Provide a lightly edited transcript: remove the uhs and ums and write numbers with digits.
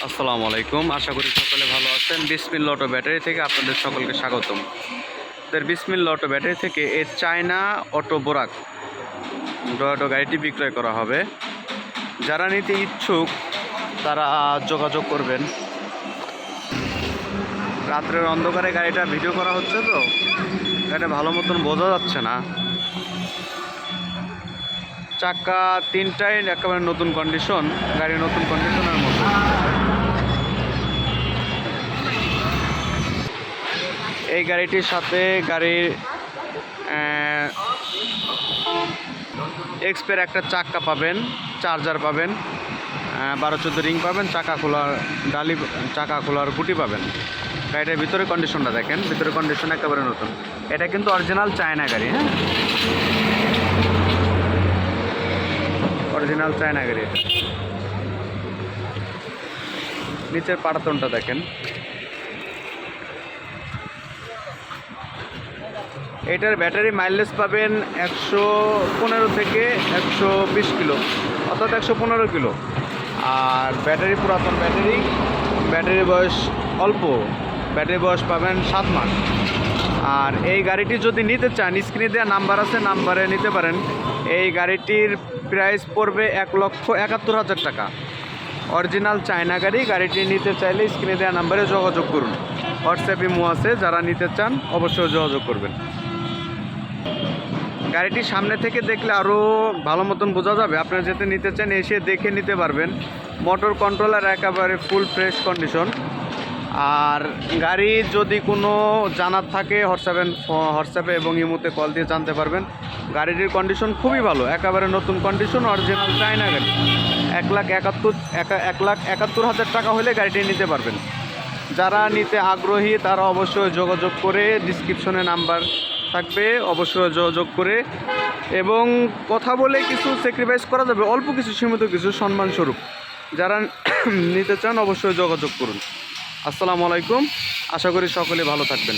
আসসালামু আলাইকুম। আশা করি সকলে ভালো আছেন। বিসমিল্লাহ অটো ব্যাটারি থেকে আপনাদের সকলকে স্বাগতম। বিসমিল্লাহ অটো ব্যাটারি থেকে এই চায়না অটো বোরাক ডয়োটো গাড়িটি বিক্রয় করা হবে। যারা নিতে ইচ্ছুক তারা যোগাযোগ করবেন। রাত্রের অন্ধকারে গাড়িটা ভিডিও করা হচ্ছে, তো গাড়িটা ভালো মতন বোঝা যাচ্ছে না। চাকা তিনটাই একেবারে নতুন কন্ডিশন, গাড়ি নতুন কন্ডিশনের মতো। এই গাড়িটির সাথে গাড়ির এক্সপের একটা চাক্কা পাবেন, চার্জার পাবেন, 12-14 রিং পাবেন, চাকা খোলার গুটি পাবেন। গাড়িটার ভিতরে কন্ডিশনটা দেখেন, ভিতরে কন্ডিশন একেবারে নতুন। এটা কিন্তু অরিজিনাল চায়না গাড়ি, হ্যাঁ, অরিজিনাল চায়না গাড়ি। এটা নিচের পাটাতনটা দেখেন। এটার ব্যাটারি মাইলেজ পাবেন 115 থেকে 120 কিলো, অর্থাৎ 115 কিলো। আর ব্যাটারি পুরাতন ব্যাটারি বয়স অল্প, ব্যাটারি বয়স পাবেন 7 মাস। আর এই গাড়িটি যদি নিতে চান, স্ক্রিনে দেওয়া নাম্বার আছে, নাম্বারে নিতে পারেন। এই গাড়িটির প্রাইস পড়বে 1,71,000 টাকা। অরিজিনাল চায়না গাড়ি। গাড়িটি নিতে চাইলে স্ক্রিনে দেওয়া নাম্বারে যোগাযোগ করুন। হোয়াটসঅ্যাপ ইমো আছে, যারা নিতে চান অবশ্যই যোগাযোগ করবেন। গাড়িটি সামনে থেকে দেখলে আরও ভালো মতন বোঝা যাবে। আপনারা যেতে নিতে চান এসে দেখে নিতে পারবেন। মোটর কন্ট্রোলার একেবারে ফুল ফ্রেশ কন্ডিশন। আর গাড়ি যদি কোনো জানার থাকে হোয়াটসঅ্যাপে এবং ইমোতে কল দিয়ে জানতে পারবেন। গাড়িটির কন্ডিশন খুবই ভালো, একেবারে নতুন কন্ডিশন, অরিজিনাল চায়না গাড়ি। 1,71,000 টাকা হলে গাড়িটি নিতে পারবেন। যারা নিতে আগ্রহী তারা অবশ্যই যোগাযোগ করে, ডিসক্রিপশনে নাম্বার থাকবে, অবশ্যই যোগাযোগ করে এবং কথা বলে কিছু স্যাক্রিফাইস করা যাবে, অল্প কিছু, সীমিত কিছু সম্মানস্বরূপ। যারা নিতে চান অবশ্যই যোগাযোগ করুন। আসসালামু আলাইকুম। আশা করি সকলে ভালো থাকবেন।